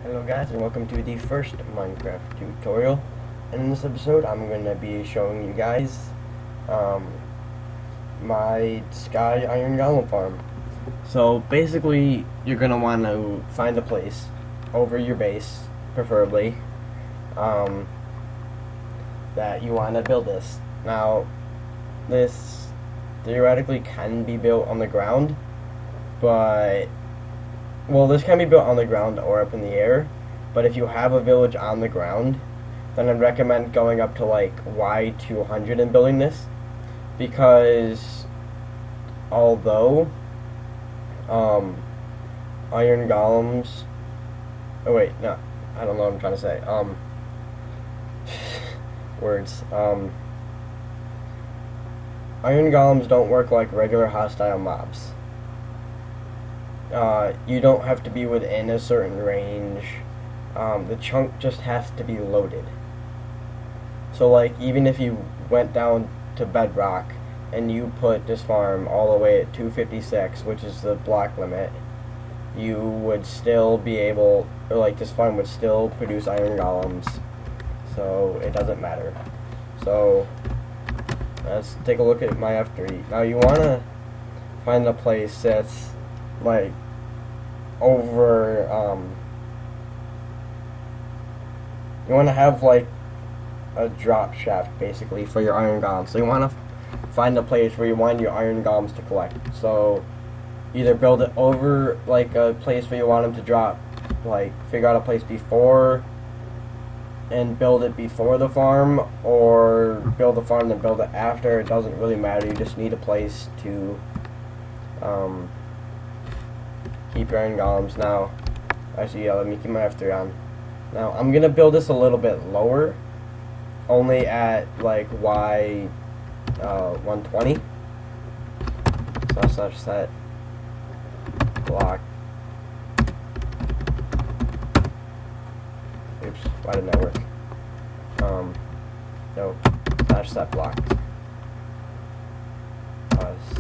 Hello guys, and welcome to the first Minecraft tutorial. And in this episode I'm going to be showing you guys my sky iron golem farm. So basically you're going to want to find a place over your base, preferably, that you want to build this. Now this theoretically can be built on the ground, but well, this can be built on the ground or up in the air, but if you have a village on the ground, then I'd recommend going up to like Y200 and building this, because although iron golems, oh wait, no, I don't know what I'm trying to say, words, iron golems don't work like regular hostile mobs. You don't have to be within a certain range. The chunk just has to be loaded. So like, even if you went down to bedrock and you put this farm all the way at 256, which is the block limit, you would still be able, or like this farm would still produce iron golems, so it doesn't matter. So let's take a look at my F3. Now you want to find a place that's like over, you want to have like a drop shaft basically for your iron golems. So you want to find a place where you want your iron golems to collect. So either build it over like a place where you want them to drop, like figure out a place before and build it before the farm, or build the farm and build it after. It doesn't really matter. You just need a place to keep your iron golems. Now, actually, yeah, let me keep my F3 on. Now, I'm gonna build this a little bit lower, only at like Y120. So slash set block. Oops, why didn't that work? No, slash set block.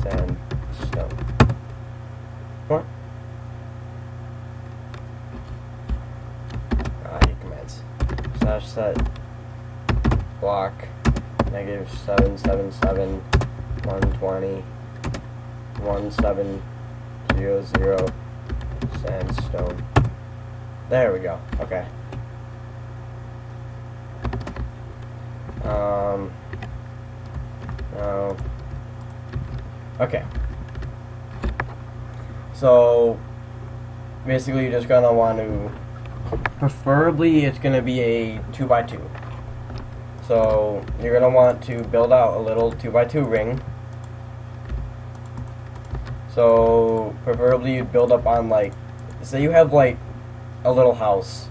Sandstone. What? Slash set block -777 120 1700 sandstone. There we go. Okay. No. Okay. So basically, you're just gonna want to. Preferably, it's going to be a 2x2. So you're going to want to build out a little 2x2 ring. So preferably you'd build up on, like, say you have like a little house,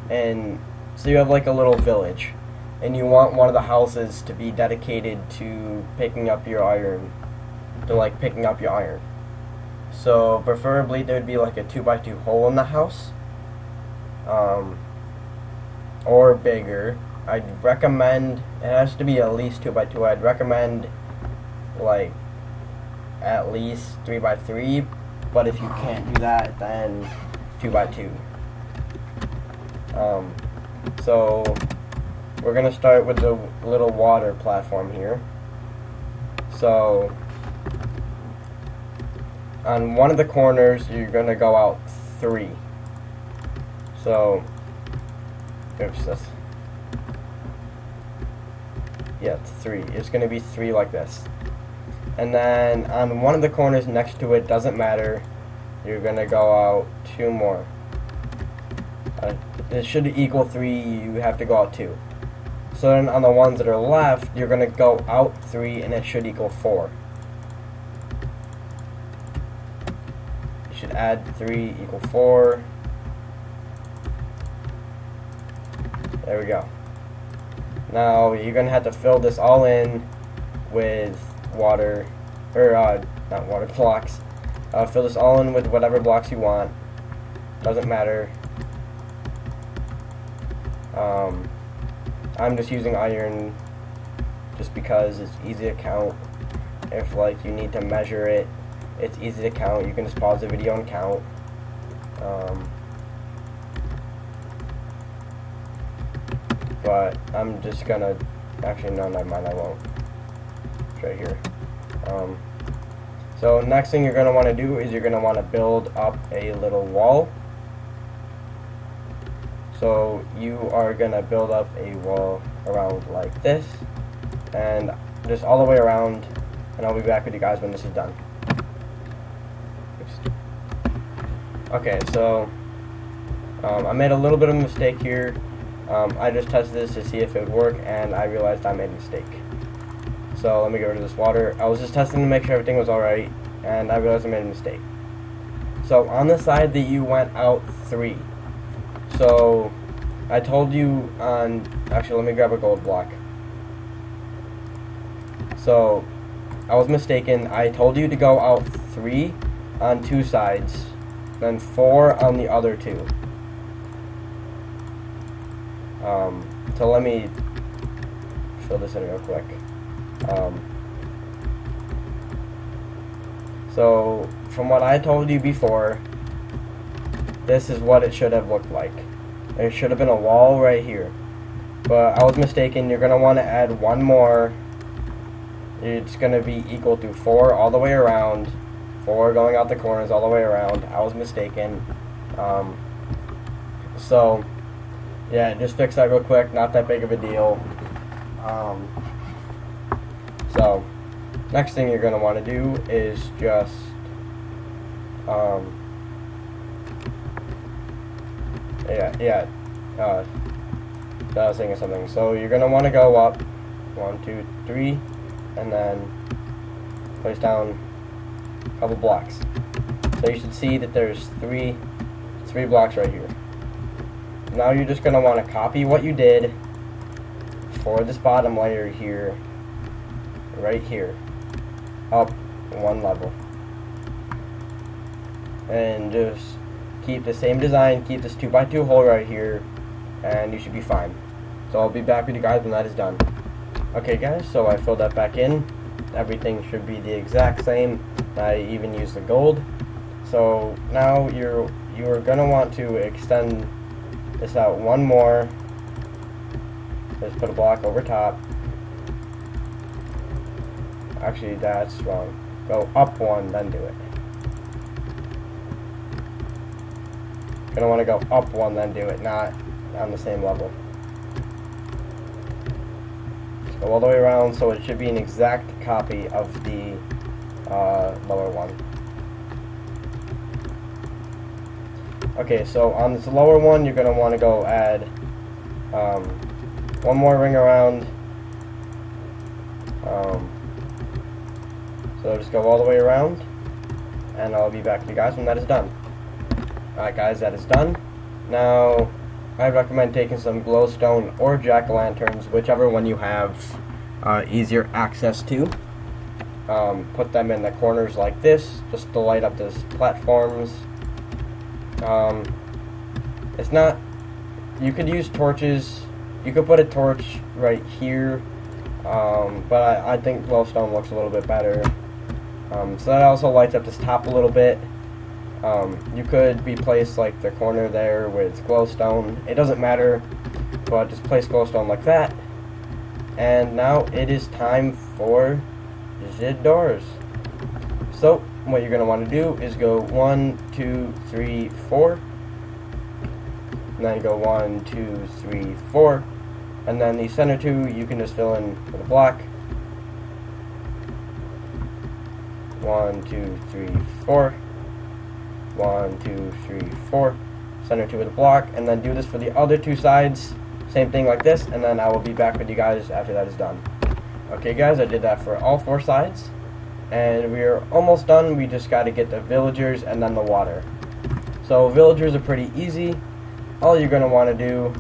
and so you have like a little village, and you want one of the houses to be dedicated to picking up your iron, So preferably there'd be like a 2x2 hole in the house. Or bigger. I'd recommend, it has to be at least 2x2. I'd recommend like at least 3x3, but if you can't do that, then 2x2. So we're gonna start with the little water platform here. So on one of the corners you're gonna go out 3. So, oops, it's 3. It's going to be 3 like this. And then on one of the corners next to it, doesn't matter, you're going to go out 2 more. It should equal 3, you have to go out 2. So then on the ones that are left, you're going to go out 3, and it should equal 4. You should add 3 equal 4. There we go. Now you're gonna have to fill this all in with water, or not water, blocks. Fill this all in with whatever blocks you want. Doesn't matter. I'm just using iron just because it's easy to count. If like you need to measure it, it's easy to count. You can just pause the video and count. but I'm just gonna, actually no, never mind, I won't. It's right here. So next thing you're gonna want to do is you're gonna want to build up a little wall. So you are gonna build up a wall around like this, and just all the way around, and I'll be back with you guys when this is done. Oops. Okay, so I made a little bit of a mistake here. I just tested this to see if it would work, and I realized I made a mistake. So let me get rid of this water. I was just testing to make sure everything was alright, and I realized I made a mistake. So on the side that you went out 3. So I told you on, actually let me grab a gold block. So I was mistaken. I told you to go out 3 on 2 sides, then 4 on the other 2. So let me fill this in real quick. So from what I told you before, this is what it should have looked like. There should have been a wall right here, but I was mistaken. You're gonna want to add 1 more. It's gonna be equal to 4 all the way around, 4 going out the corners all the way around. I was mistaken. So yeah, just fix that real quick, not that big of a deal. So next thing you're going to want to do is just I was thinking of something. So you're going to want to go up 1, 2, 3, and then place down a couple blocks. So you should see that there's three blocks right here. Now you're just going to want to copy what you did for this bottom layer here, right here, up 1 level. And just keep the same design, keep this 2x2 hole right here, and you should be fine. So I'll be back with you guys when that is done. Okay guys, so I filled that back in. Everything should be the exact same. I even used the gold. So now you're going to want to extend this out 1 more. Just put a block over top. Actually, that's wrong. Go up 1, then do it. Gonna want to go up 1, then do it, not on the same level. Just go all the way around, so it should be an exact copy of the lower one. Okay, so on this lower one, you're gonna want to go add 1 more ring around. So just go all the way around, and I'll be back with you guys when that is done. Alright guys, that is done. Now, I recommend taking some glowstone or jack-o'-lanterns, whichever one you have easier access to. Put them in the corners like this, just to light up these platforms. It's not, you could use torches, you could put a torch right here, but I think glowstone looks a little bit better. So that also lights up this top a little bit. You could replace like the corner there with glowstone. It doesn't matter, but just place glowstone like that. And now it is time for the doors. So what you're going to want to do is go 1, 2, 3, 4. And then go 1, 2, 3, 4. And then the center 2 you can just fill in with a block. 1, 2, 3, 4. 1, 2, 3, 4. Center 2 with a block, and then do this for the other 2 sides. Same thing like this, and then I will be back with you guys after that is done. Okay guys, I did that for all 4 sides, and we are almost done. We just got to get the villagers and then the water. So villagers are pretty easy. All you're going to want to do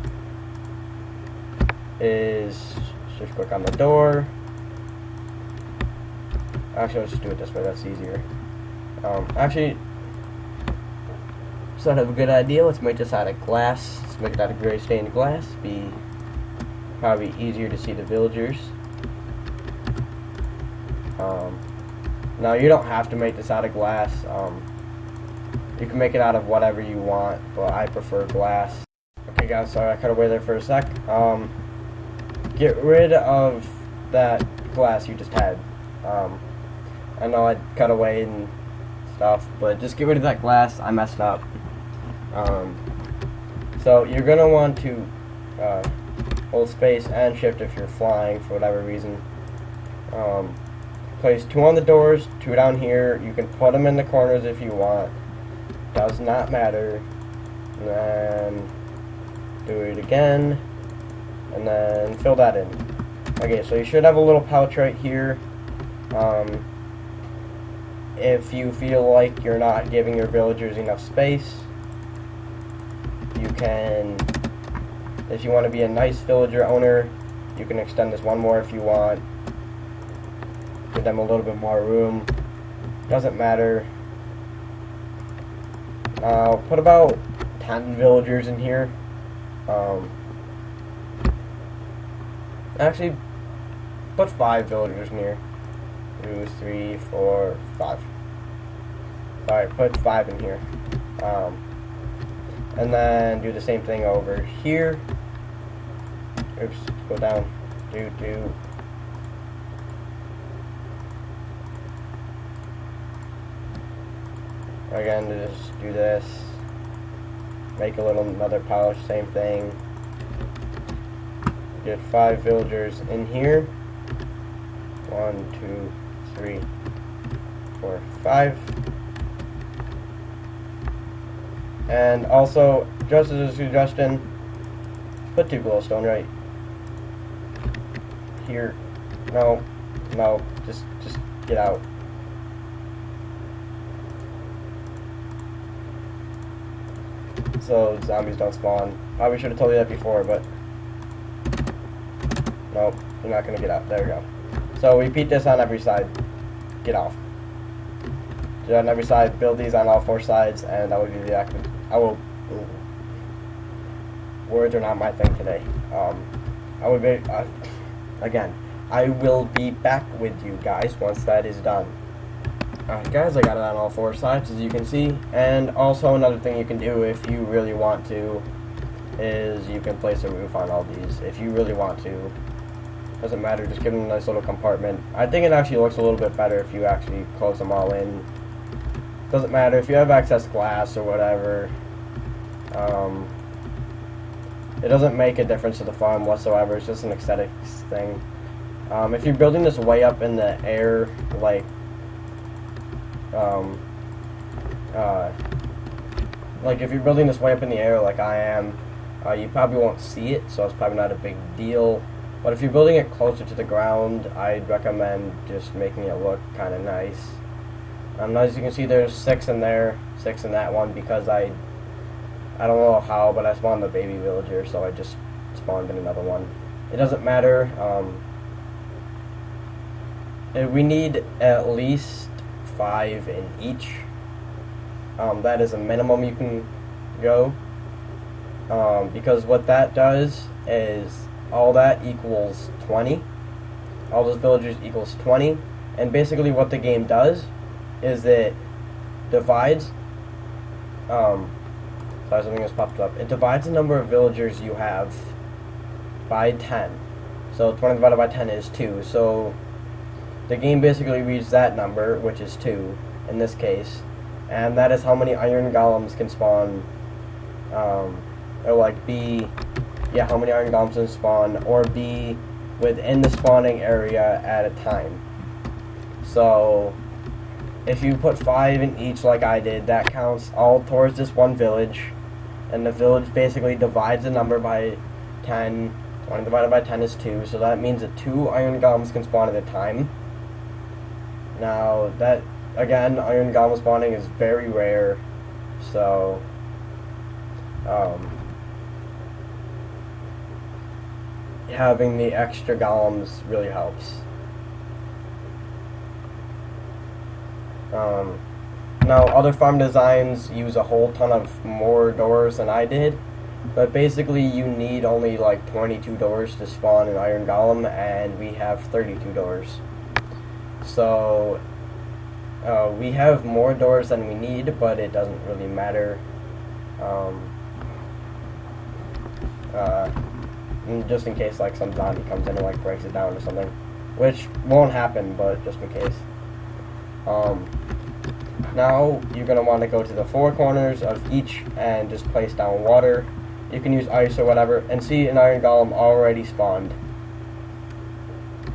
is just click on the door. Actually, let's just do it this way, that's easier. Actually, sort of a good idea. Let's make this out of glass. Let's make it out of gray stained glass. Be probably easier to see the villagers. Now you don't have to make this out of glass. You can make it out of whatever you want, but I prefer glass. Okay guys, sorry I cut away there for a sec. get rid of that glass you just had. I know I cut away and stuff, but just get rid of that glass. I messed up. So you're gonna want to hold space and shift if you're flying for whatever reason. Place 2 on the doors, 2 down here. You can put them in the corners if you want. Does not matter. And then do it again, and then fill that in. Okay, so you should have a little pouch right here. If you feel like you're not giving your villagers enough space, you can, if you want to be a nice villager owner, you can extend this one more if you want. Give them a little bit more room. Doesn't matter. Put about 10 villagers in here. Actually, put 5 villagers in here. 2, 3, 4, 5. Alright, put 5 in here. And then do the same thing over here. Oops, go down. Do. Again, just do this. Make a little another pouch, same thing. Get 5 villagers in here. 1, 2, 3, 4, 5. And also, just as a suggestion, put 2 glowstone right here. No, just get out. So zombies don't spawn. Probably should have told you that before, but nope, you're not gonna get out. There we go. So repeat this on every side. Get off. Do it on every side. Build these on all 4 sides, and that would be the active. I will. Words are not my thing today. I would be again. I will be back with you guys once that is done. Alright guys, I got it on all 4 sides as you can see, and also another thing you can do if you really want to is you can place a roof on all these if you really want to. Doesn't matter, just give them a nice little compartment. I think it actually looks a little bit better if you actually close them all in. Doesn't matter if you have excess glass or whatever. It doesn't make a difference to the farm whatsoever, it's just an aesthetics thing. If you're building this way up in the air, like if you're building this way up in the air like I am, you probably won't see it, so it's probably not a big deal. But if you're building it closer to the ground, I'd recommend just making it look kind of nice. As you can see, there's 6 in there, 6 in that one, because I don't know how, but I spawned the baby villager, so I just spawned in another one. It doesn't matter. We need at least 5 in each. That is a minimum you can go, because what that does is all that equals 20. All those villagers equals 20, and basically what the game does is it divides sorry, something just popped up. It divides the number of villagers you have by 10. So 20 divided by 10 is 2. So the game basically reads that number, which is 2 in this case, and that is how many iron golems can spawn, or like be, yeah, how many iron golems can spawn, or be within the spawning area at a time. So if you put 5 in each like I did, that counts all towards this one village, and the village basically divides the number by 10. 20 divided by 10 is 2, so that means that 2 iron golems can spawn at a time. Now, that, again, iron golem spawning is very rare, so, having the extra golems really helps. Now, other farm designs use a whole ton of more doors than I did, but basically you need only like 22 doors to spawn an iron golem, and we have 32 doors. So, we have more doors than we need, but it doesn't really just in case like some zombie comes in and like breaks it down or something, which won't happen, but just in case. Now you're gonna want to go to the 4 corners of each and just place down water. You can use ice or whatever, and see an iron golem already spawned.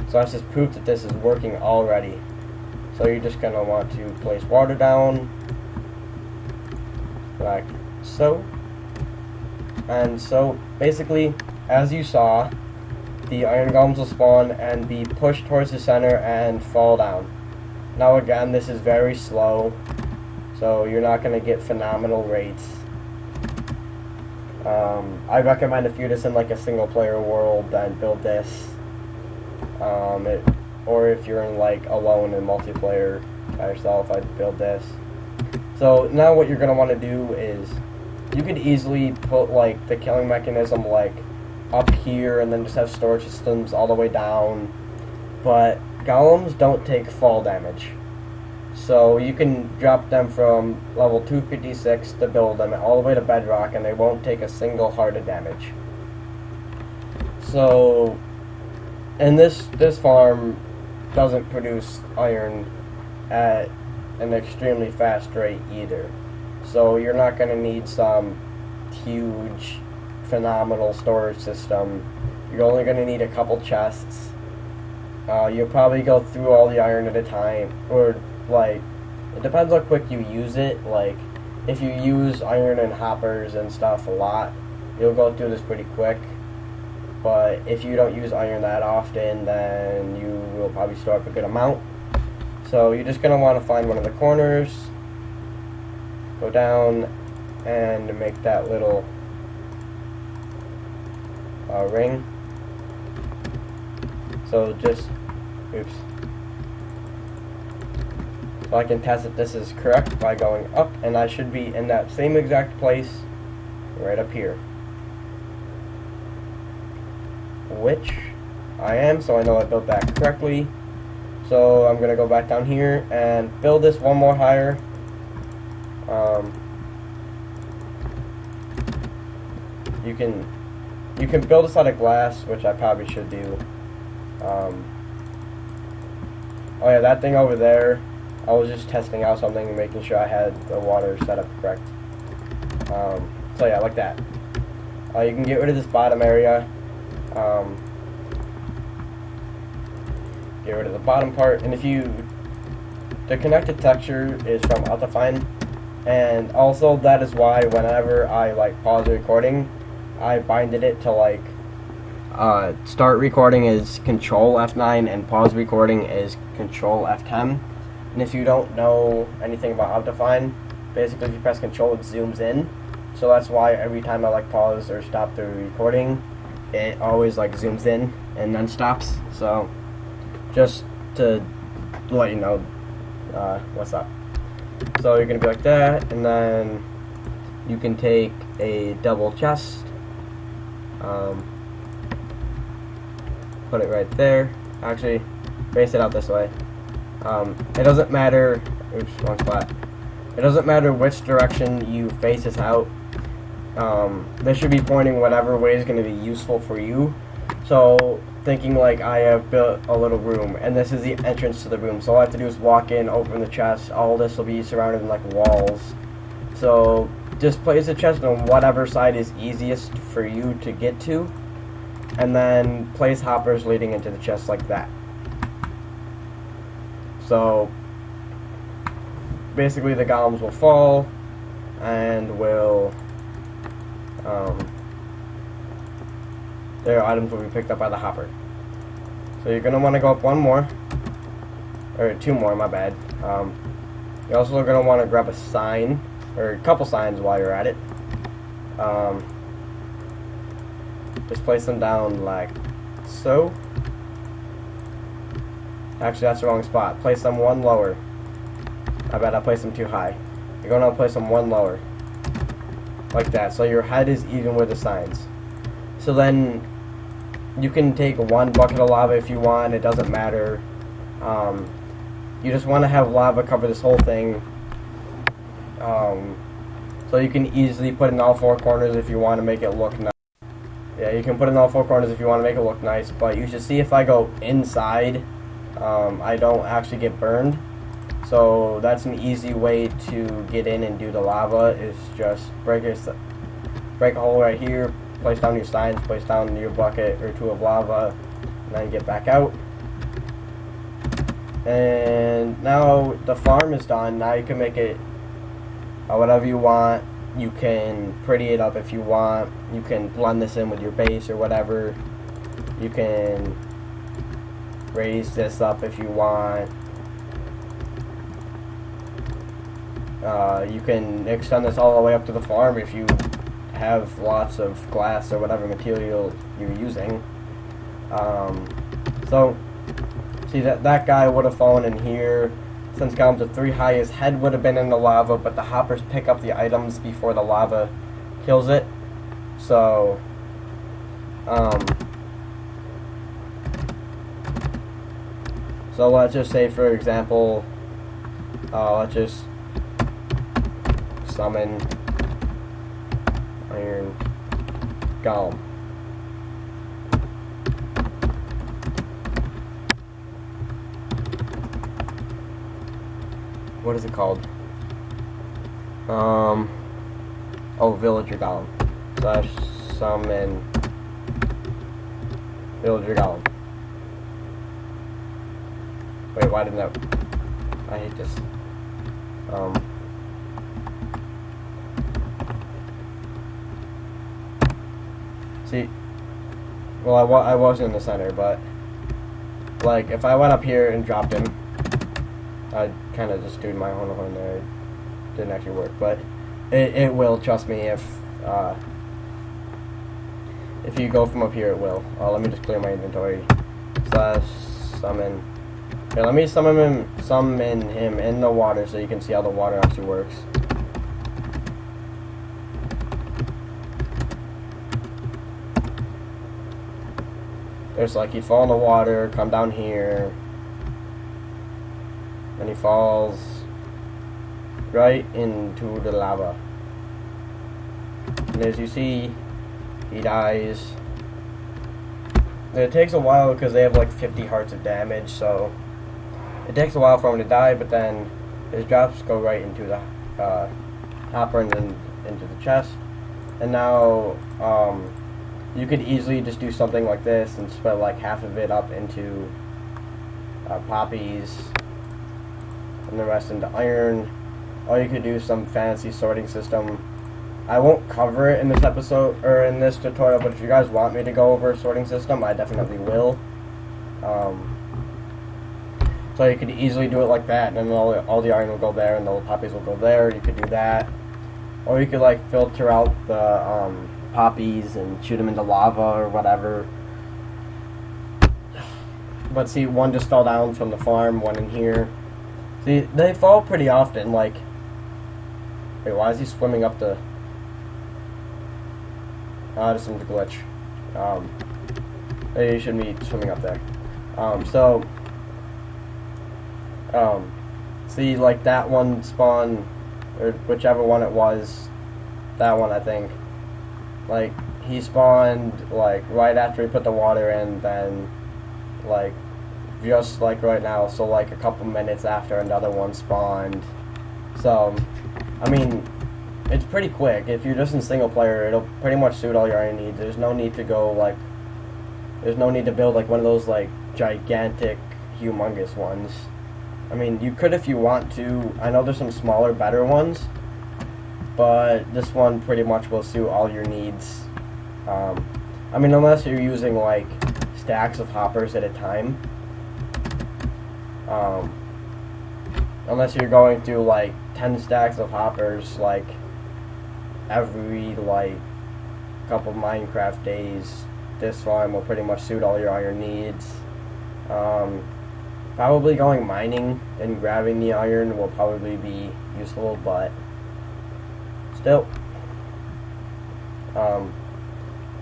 So that's just proof that this is working already. So you're just gonna want to place water down like so. And so basically, as you saw, the iron golems will spawn and be pushed towards the center and fall down. Now again, this is very slow, so you're not going to get phenomenal rates. I recommend if you're just in like a single player world, then build this. Or if you're in like alone in multiplayer by yourself, I'd build this. So now what you're going to want to do is, you could easily put like the killing mechanism like up here and then just have storage systems all the way down, but golems don't take fall damage, so you can drop them from level 256 to build them all the way to bedrock and they won't take a single heart of damage. So, and this farm doesn't produce iron at an extremely fast rate either. So you're not going to need some huge, phenomenal storage system. You're only going to need a couple chests. You'll probably go through all the iron at a time, or like, it depends how quick you use it. Like, if you use iron and hoppers and stuff a lot, you'll go through this pretty quick. But if you don't use iron that often, then you will probably store up a good amount. So you're just going to want to find one of the corners, go down and make that little ring. So just, oops. So I can test if this is correct by going up, and I should be in that same exact place right up here. Which I am, so I know I built that correctly. So I'm going to go back down here and build this one more higher. You can build this out of glass, which I probably should do. Oh yeah, that thing over there, I was just testing out something and making sure I had the water set up correct. So yeah, like that. You can get rid of this bottom area. Get rid of the bottom part, and the connected texture is from Altifine, and also that is why whenever I like pause the recording, I binded it to like start recording is Control F9 and pause recording is Control F10. And if you don't know anything about Altifine, basically if you press Control, it zooms in. So that's why every time I like pause or stop the recording, it always like zooms in and then stops. So just to let you know what's up. So you're gonna be like that, and then you can take a double chest, put it right there. Actually, face it out this way. It doesn't matter. Oops, wrong spot. It doesn't matter which direction you face this out. This should be pointing whatever way is going to be useful for you. So, thinking like I have built a little room, and this is the entrance to the room. So all I have to do is walk in, open the chest. All this will be surrounded in like walls. So just place the chest on whatever side is easiest for you to get to, and then place hoppers leading into the chest like that. So basically the golems will fall and will their items will be picked up by the hopper. So you're going to want to go up one more, or two more, my bad. You're also going to want to grab a sign, or a couple signs while you're at it. Just place them down like so. Actually, that's the wrong spot. Place them one lower. I bet I placed them too high. You're going to place them one lower. Like that. So your head is even with the signs. So then you can take one bucket of lava if you want. It doesn't matter. You just want to have lava cover this whole thing. So you can easily put in all four corners if you want to make it look nice. Yeah, you can put it in all four corners if you want to make it look nice, but you should see if I go inside, I don't actually get burned. So that's an easy way to get in and do the lava, is just break a hole right here, place down your signs, place down your bucket or two of lava, and then get back out. And now the farm is done. Now you can make it whatever you want. You can pretty it up if you want. You can blend this in with your base or whatever. You can raise this up if you want. You can extend this all the way up to the farm if you have lots of glass or whatever material you're using. So, see that guy would have fallen in here. Since Golem's a 3 high, his head would have been in the lava, but the hoppers pick up the items before the lava kills it. So, so let's just say, for example, let's just summon Iron Golem. What is it called? Oh, Villager Golem. / summon Villager Golem. Wait, why didn't that? I hate this. See, well, I was in the center, but like if I went up here and dropped him, I kind of just doing my own horn there. It didn't actually work, but it will, trust me, if you go from up here, it will. Let me just clear my inventory. / summon. Here, let me summon him in the water so you can see how the water actually works. There's like he'd fall in the water, come down here, and he falls right into the lava. And as you see, he dies. And it takes a while because they have like 50 hearts of damage, so it takes a while for him to die, but then his drops go right into the hopper and then into the chest. And now you could easily just do something like this and split like half of it up into poppies and the rest into iron. Or you could do some fancy sorting system. I won't cover it in this episode or in this tutorial, but if you guys want me to go over a sorting system, I definitely will. So you could easily do it like that, and then all the iron will go there and the poppies will go there. You could do that. Or you could like filter out the poppies and shoot them into lava or whatever. But see, one just fell down from the farm, one in here. See, they fall pretty often, like... Wait, why is he swimming up the... This is a glitch. He shouldn't be swimming up there. See, like that one spawn, or whichever one it was, that one I think, like, he spawned, like, right after he put the water in, then, like, just like right now, so like a couple minutes after another one spawned. So, I mean, it's pretty quick. If you're just in single player, it'll pretty much suit all your iron needs. There's no need to go, like, there's no need to build, like, one of those, like, gigantic, humongous ones. I mean, you could if you want to. I know there's some smaller, better ones, but this one pretty much will suit all your needs. I mean, unless you're using, like, stacks of hoppers at a time. Unless you're going through, like, 10 stacks of hoppers, like, every, like, couple Minecraft days, this farm will pretty much suit all your iron needs. Probably going mining and grabbing the iron will probably be useful, but still.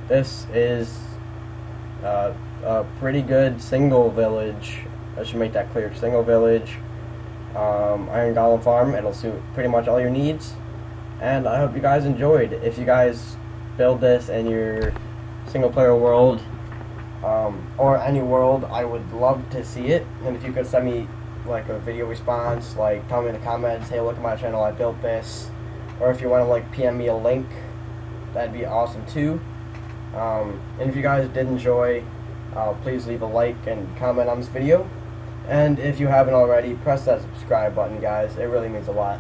This is a pretty good single village. I should make that clear. Single village. Iron Golem farm. It'll suit pretty much all your needs. And I hope you guys enjoyed. If you guys build this and you're single player world, or any world, I would love to see it. And if you could send me like a video response, like tell me in the comments, hey, look at my channel, I built this, or if you want to like PM me a link, that'd be awesome too. And if you guys did enjoy, please leave a like and comment on this video. And if you haven't already, press that subscribe button, guys. It really means a lot.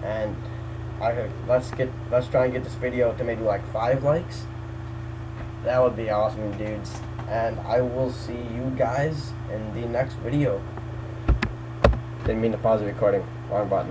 And let's try and get this video to maybe like 5 likes. That would be awesome, dudes. And I will see you guys in the next video. Didn't mean to pause the recording. Wrong button.